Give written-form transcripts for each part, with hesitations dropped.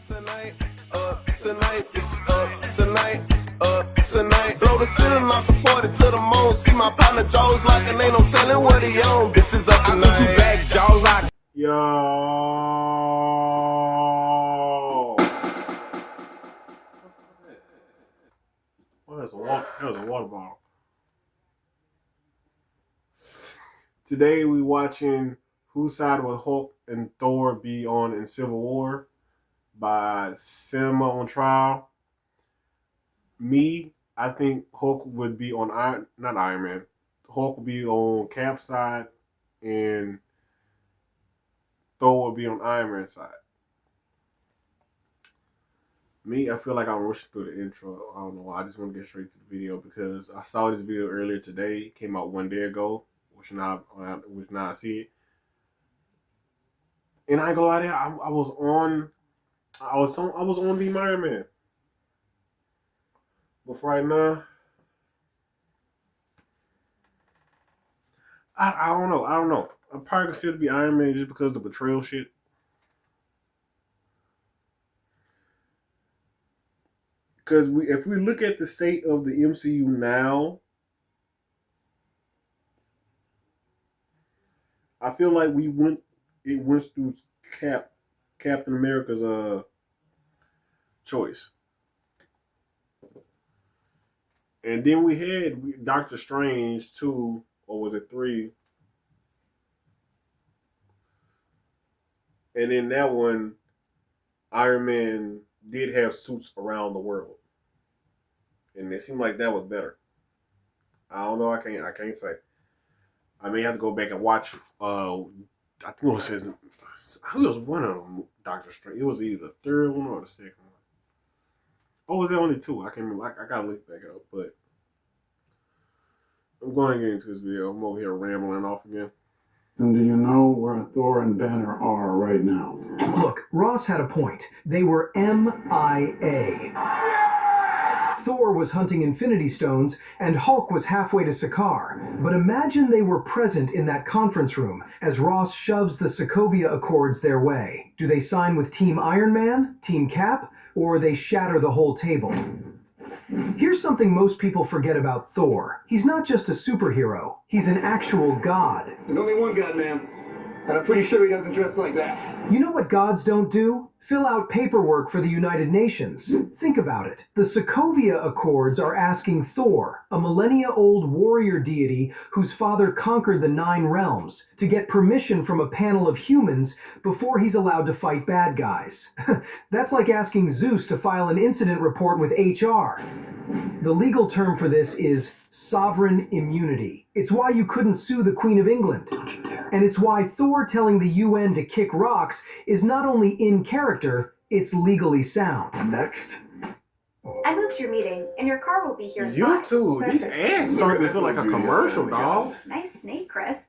Tonight, tonight, tonight. Blow the ceiling off the party to the moon. See my partner Joe's like and ain't no telling what he on. Bitches up tonight. I two back Joe's like. Yo. Oh, there's a water bottle. Today we watching Whose Side Will Hulk and Thor Be On in Civil War by Cinema on Trial. I think Hulk would be on not Iron Man. Hulk would be on Cap's side and Thor would be on Iron Man's side. I feel like I'm rushing through the intro. I don't know. I just want to get straight to the video because I saw this video earlier today. It came out one day ago, which now I see it. And I ain't gonna lie to you, I was on the Iron Man. But right now, I don't know. I'm probably gonna still be Iron Man just because of the betrayal shit. Because if we look at the state of the MCU now, I feel like it went through Captain America's choice. And then we had Doctor Strange 2, or was it 3? And in that one, Iron Man did have suits around the world. And it seemed like that was better. I don't know, I can't say. I may have to go back and watch I think it was one of them, Doctor Strange. It was either the third one or the second one. Oh, was there only 2? I can't remember. I gotta look back up, but I'm going to get into this video. I'm over here rambling off again. And do you know where Thor and Banner are right now? Look, Ross had a point. They were MIA. Thor was hunting Infinity Stones, and Hulk was halfway to Sakaar. But imagine they were present in that conference room as Ross shoves the Sokovia Accords their way. Do they sign with Team Iron Man, Team Cap, or they shatter the whole table? Here's something most people forget about Thor. He's not just a superhero. He's an actual god. There's only one god, man. And I'm pretty sure he doesn't dress like that. You know what gods don't do? Fill out paperwork for the United Nations. Think about it. The Sokovia Accords are asking Thor, a millennia-old warrior deity whose father conquered the 9 realms, to get permission from a panel of humans before he's allowed to fight bad guys. That's like asking Zeus to file an incident report with HR. The legal term for this is sovereign immunity. It's why you couldn't sue the Queen of England. And it's why Thor telling the UN to kick rocks is not only in character, it's legally sound. Next. I moved your meeting, and your car will be here in You 5. too. These ads starting to feel like a commercial, dog. Nice snake, Chris.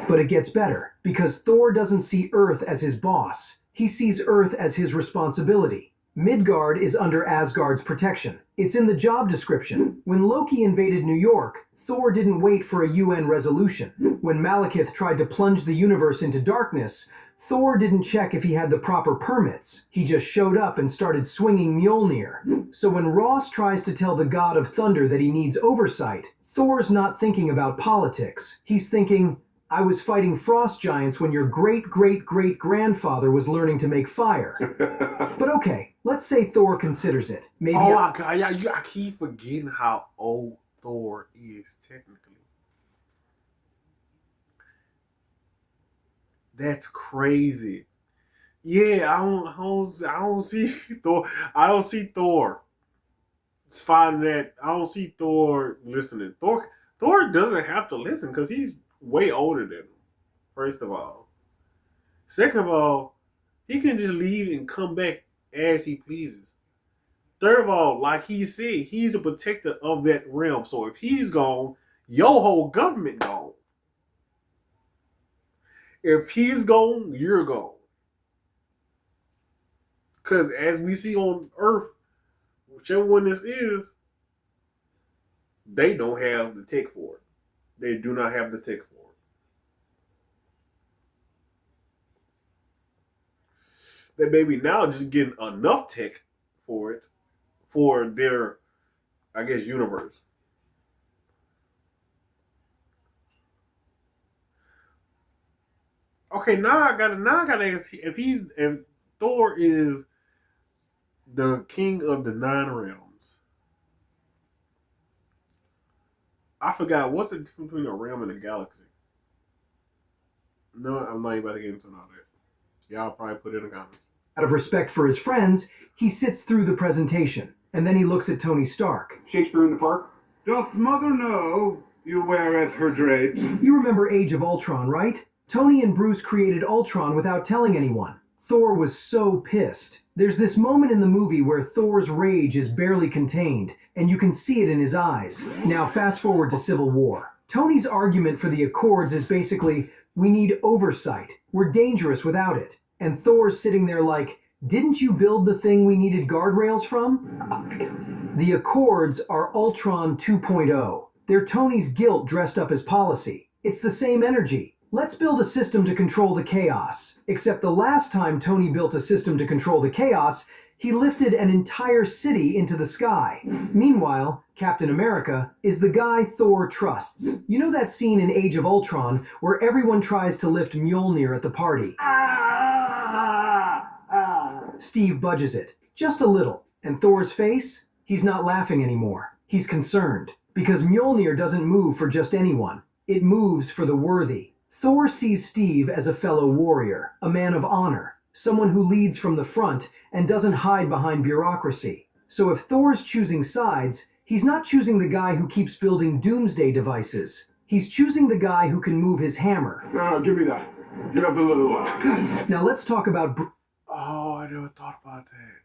But it gets better, because Thor doesn't see Earth as his boss. He sees Earth as his responsibility. Midgard is under Asgard's protection. It's in the job description. When Loki invaded New York, Thor didn't wait for a UN resolution. When Malekith tried to plunge the universe into darkness, Thor didn't check if he had the proper permits. He just showed up and started swinging Mjolnir. So when Ross tries to tell the god of thunder that he needs oversight, Thor's not thinking about politics. He's thinking, I was fighting frost giants when your great-great-great-grandfather was learning to make fire. But okay, let's say Thor considers it. Maybe Oh my god, I keep forgetting how old Thor is technically. That's crazy. Yeah, I don't see Thor. I don't see Thor. It's fine that I don't see Thor listening. Thor doesn't have to listen because he's way older than him, first of all. Second of all, he can just leave and come back as he pleases. Third of all, like he said, he's a protector of that realm. So if he's gone, your whole government gone. If he's gone, you're gone. Because as we see on Earth, whichever one this is, they don't have the tech for it. They do not have the tech for it. they maybe now just getting enough tech for it, for their, I guess, universe. Okay, now I gotta ask if Thor is the king of the 9 realms. I forgot what's the difference between a realm and a galaxy. No, I'm not even about to get into all that. Y'all probably put it in the comments. Out of respect for his friends, he sits through the presentation, and then he looks at Tony Stark. Shakespeare in the Park? Doth mother know you weareth her drapes? You remember Age of Ultron, right? Tony and Bruce created Ultron without telling anyone. Thor was so pissed. There's this moment in the movie where Thor's rage is barely contained, and you can see it in his eyes. Now fast forward to Civil War. Tony's argument for the Accords is basically, we need oversight. We're dangerous without it. And Thor's sitting there like, didn't you build the thing we needed guardrails from? The Accords are Ultron 2.0. They're Tony's guilt dressed up as policy. It's the same energy. Let's build a system to control the chaos. Except the last time Tony built a system to control the chaos, he lifted an entire city into the sky. Meanwhile, Captain America is the guy Thor trusts. You know that scene in Age of Ultron where everyone tries to lift Mjolnir at the party? Steve budges it, just a little. And Thor's face? He's not laughing anymore. He's concerned. Because Mjolnir doesn't move for just anyone. It moves for the worthy. Thor sees Steve as a fellow warrior, a man of honor, someone who leads from the front and doesn't hide behind bureaucracy. So if Thor's choosing sides, he's not choosing the guy who keeps building doomsday devices. He's choosing the guy who can move his hammer. No, give me that. Give up the little one. Now let's talk about... Oh, I never thought about that.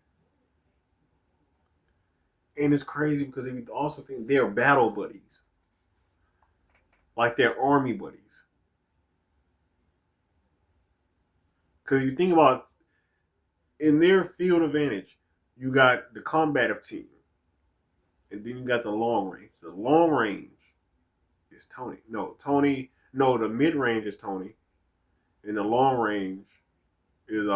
And it's crazy because if you also think they're battle buddies. Like they're army buddies. Because you think about, in their field advantage, you got the combative team. And then you got the long range. The long range is Tony. No, the mid range is Tony. And the long range is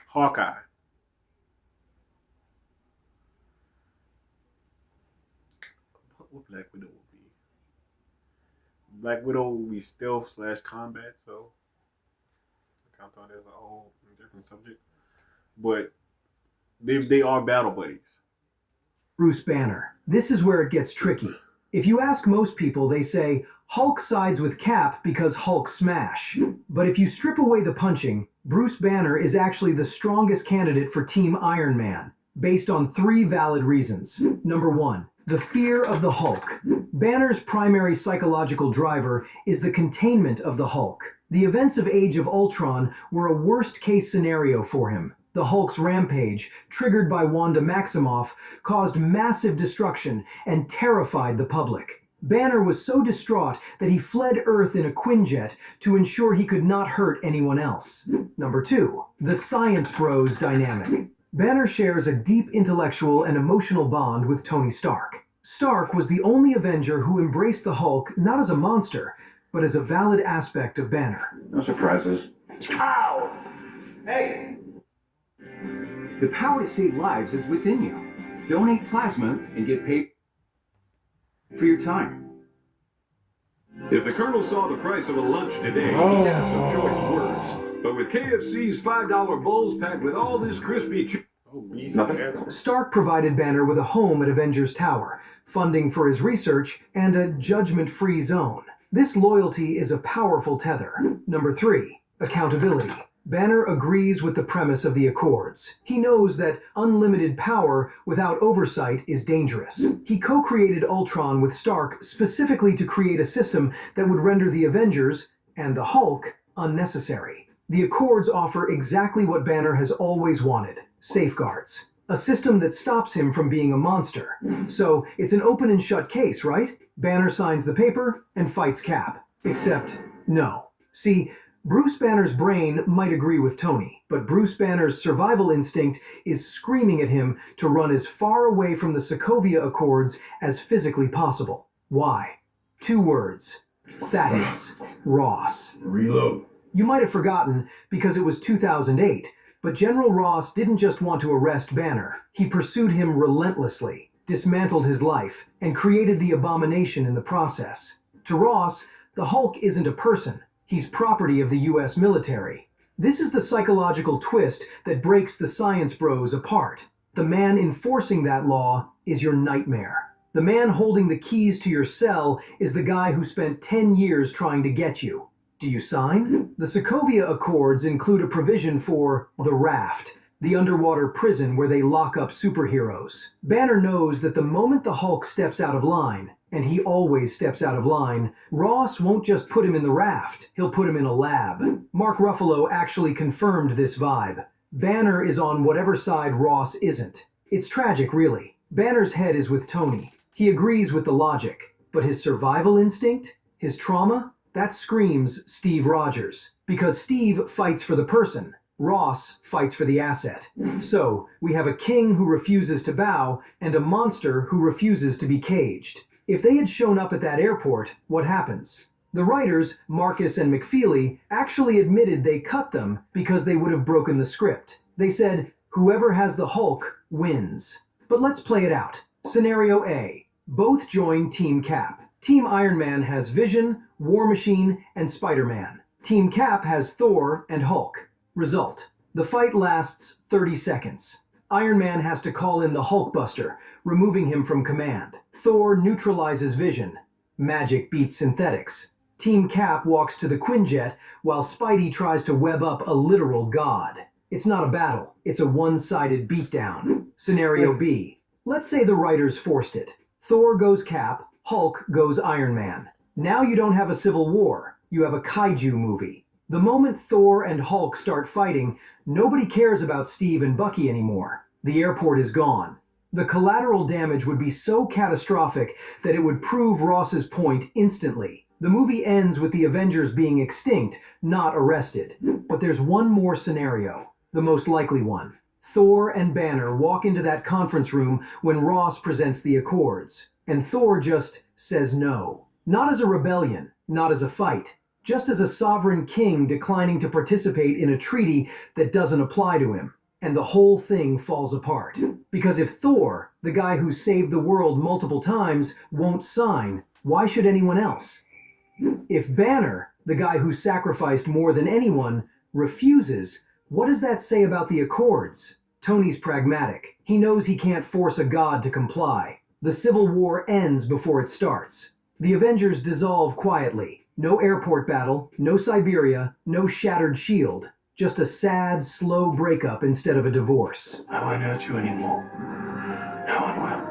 Hawkeye. What Black Widow would be? Black Widow would be stealth / combat, so I thought that's a whole different subject. But they are battle buddies. Bruce Banner. This is where it gets tricky. If you ask most people, they say Hulk sides with Cap because Hulk smash. But if you strip away the punching, Bruce Banner is actually the strongest candidate for Team Iron Man, based on 3 valid reasons. Number 1, the fear of the Hulk. Banner's primary psychological driver is the containment of the Hulk. The events of Age of Ultron were a worst-case scenario for him. The Hulk's rampage, triggered by Wanda Maximoff, caused massive destruction and terrified the public. Banner was so distraught that he fled Earth in a Quinjet to ensure he could not hurt anyone else. Number 2, the Science Bros dynamic. Banner shares a deep intellectual and emotional bond with Tony Stark. Stark was the only Avenger who embraced the Hulk not as a monster, but as a valid aspect of Banner. No surprises. Ow! Hey! The power to save lives is within you. Donate plasma and get paid for your time. If the Colonel saw the price of a lunch today, he'd have some choice words. But with KFC's $5 bowls packed with all this crispy Nothing. Stark provided Banner with a home at Avengers Tower, funding for his research, and a judgment-free zone. This loyalty is a powerful tether. Number 3, accountability. Banner agrees with the premise of the Accords. He knows that unlimited power without oversight is dangerous. He co-created Ultron with Stark specifically to create a system that would render the Avengers, and the Hulk, unnecessary. The Accords offer exactly what Banner has always wanted: safeguards. A system that stops him from being a monster. So, it's an open and shut case, right? Banner signs the paper and fights Cap. Except, no. See, Bruce Banner's brain might agree with Tony, but Bruce Banner's survival instinct is screaming at him to run as far away from the Sokovia Accords as physically possible. Why? 2 words. Thaddeus Ross. Reload. You might have forgotten because it was 2008, but General Ross didn't just want to arrest Banner. He pursued him relentlessly, dismantled his life, and created the abomination in the process. To Ross, the Hulk isn't a person. He's property of the US military. This is the psychological twist that breaks the science bros apart. The man enforcing that law is your nightmare. The man holding the keys to your cell is the guy who spent 10 years trying to get you. Do you sign? The Sokovia Accords include a provision for the Raft, the underwater prison where they lock up superheroes. Banner knows that the moment the Hulk steps out of line, and he always steps out of line, Ross won't just put him in the raft, he'll put him in a lab. Mark Ruffalo actually confirmed this vibe. Banner is on whatever side Ross isn't. It's tragic, really. Banner's head is with Tony. He agrees with the logic, but his survival instinct, his trauma, that screams Steve Rogers. Because Steve fights for the person, Ross fights for the asset. So, we have a king who refuses to bow, and a monster who refuses to be caged. If they had shown up at that airport, what happens? The writers, Marcus and McFeely, actually admitted they cut them because they would have broken the script. They said, whoever has the Hulk wins. But let's play it out. Scenario A. Both join Team Cap. Team Iron Man has Vision, War Machine, and Spider-Man. Team Cap has Thor and Hulk. Result. The fight lasts 30 seconds. Iron Man has to call in the Hulkbuster, removing him from command. Thor neutralizes Vision. Magic beats synthetics. Team Cap walks to the Quinjet, while Spidey tries to web up a literal god. It's not a battle, it's a one-sided beatdown. Scenario B. Let's say the writers forced it. Thor goes Cap, Hulk goes Iron Man. Now you don't have a civil war, you have a kaiju movie. The moment Thor and Hulk start fighting, nobody cares about Steve and Bucky anymore. The airport is gone. The collateral damage would be so catastrophic that it would prove Ross's point instantly. The movie ends with the Avengers being extinct, not arrested. But there's one more scenario, the most likely one. Thor and Banner walk into that conference room when Ross presents the Accords, and Thor just says no. Not as a rebellion, not as a fight, just as a sovereign king declining to participate in a treaty that doesn't apply to him. And the whole thing falls apart. Because if Thor, the guy who saved the world multiple times, won't sign, why should anyone else? If Banner, the guy who sacrificed more than anyone, refuses, what does that say about the Accords? Tony's pragmatic. He knows he can't force a god to comply. The Civil War ends before it starts. The Avengers dissolve quietly. No airport battle, no Siberia, no shattered shield. Just a sad, slow breakup instead of a divorce. I won't hurt you anymore. No one will.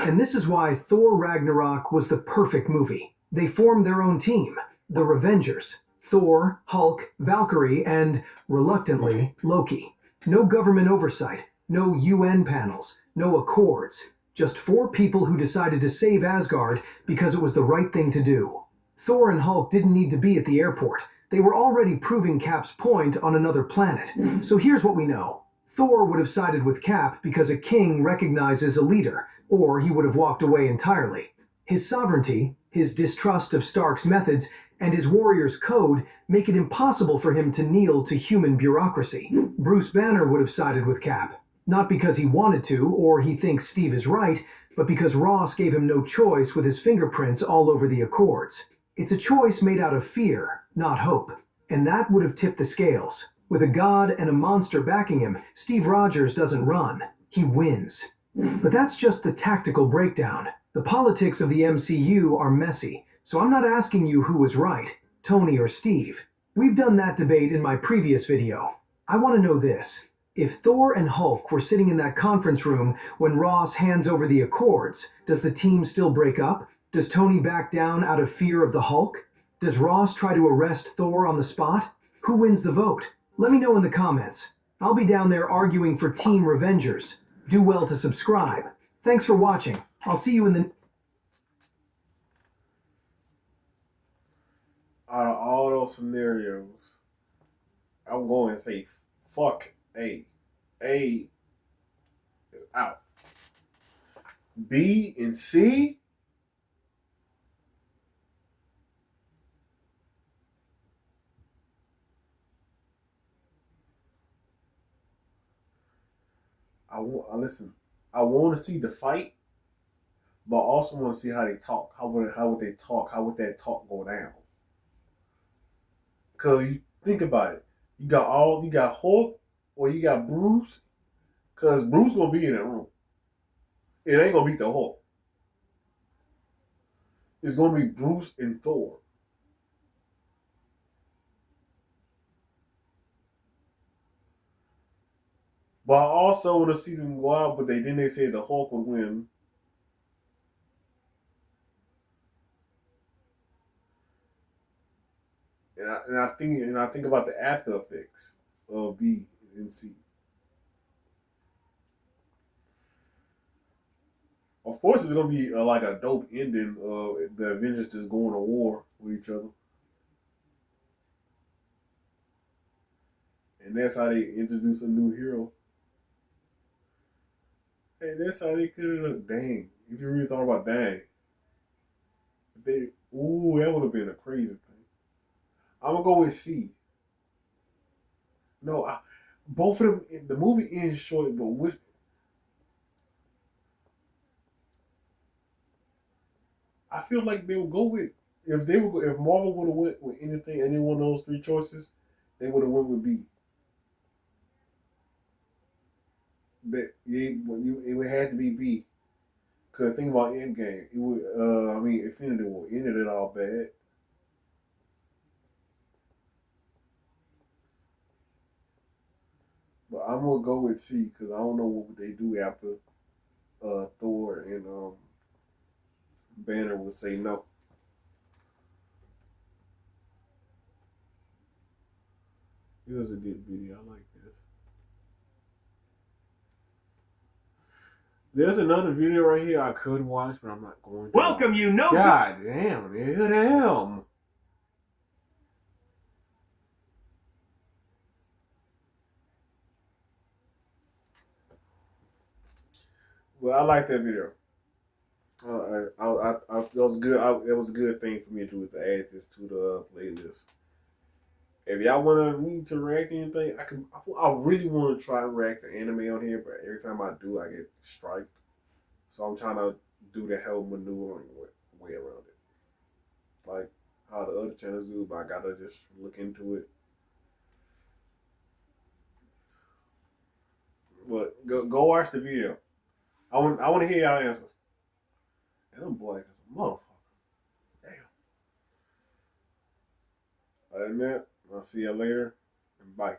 And this is why Thor Ragnarok was the perfect movie. They formed their own team, the Revengers. Thor, Hulk, Valkyrie, and, reluctantly, Loki. No government oversight, no UN panels, no accords. Just 4 people who decided to save Asgard because it was the right thing to do. Thor and Hulk didn't need to be at the airport. They were already proving Cap's point on another planet. So here's what we know. Thor would have sided with Cap because a king recognizes a leader, or he would have walked away entirely. His sovereignty, his distrust of Stark's methods, and his warrior's code make it impossible for him to kneel to human bureaucracy. Bruce Banner would have sided with Cap, not because he wanted to or he thinks Steve is right, but because Ross gave him no choice with his fingerprints all over the Accords. It's a choice made out of fear, not hope. And that would have tipped the scales. With a god and a monster backing him, Steve Rogers doesn't run. He wins. But that's just the tactical breakdown. The politics of the MCU are messy, so I'm not asking you who was right, Tony or Steve. We've done that debate in my previous video. I want to know this. If Thor and Hulk were sitting in that conference room when Ross hands over the Accords, does the team still break up? Does Tony back down out of fear of the Hulk? Does Ross try to arrest Thor on the spot? Who wins the vote? Let me know in the comments. I'll be down there arguing for Team Revengers. Do well to subscribe. Thanks for watching. I'll see you in the... Out of all those scenarios, I'm going to say fuck A. A is out. B and C, listen. I want to see the fight, but I also want to see how they talk. How would they talk? How would that talk go down? Cause you think about it, you got Hulk or you got Bruce. Cause Bruce gonna be in that room. It ain't gonna beat the Hulk. It's gonna be Bruce and Thor. But I also want to see them go out, but they said the Hulk would win. And I think about the after effects of B and C. Of course, it's gonna be like a dope ending of the Avengers just going to war with each other, and that's how they introduce a new hero. Hey, that's how they could have. Dang, if you really thought about dang, that would have been a crazy thing. I'm gonna go with C. No, both of them. The movie ends short, but which? I feel like they would go with if Marvel would have went with any one of those three choices, they would have went with B. But it would have to be B. Cause think about Endgame, it would. Infinity War ended it all bad. But I'm gonna go with C because I don't know what they do after Thor and Banner would say no. It was a good video. I like this. There's another video right here I could watch, but I'm not going to. Welcome, you know. God damn, nigga, damn. Well, I like that video. That was good. It was a good thing for me to do is to add this to the playlist. If y'all want me to react to anything, I can. I really want to try and react to anime on here, but every time I do, I get striked. So I'm trying to do the hell maneuvering way around it, like how the other channels do. But I gotta just look into it. But go watch the video. I want to hear y'all answers. And I'm black as a motherfucker. Damn. Other than that, I'll see you later and bye.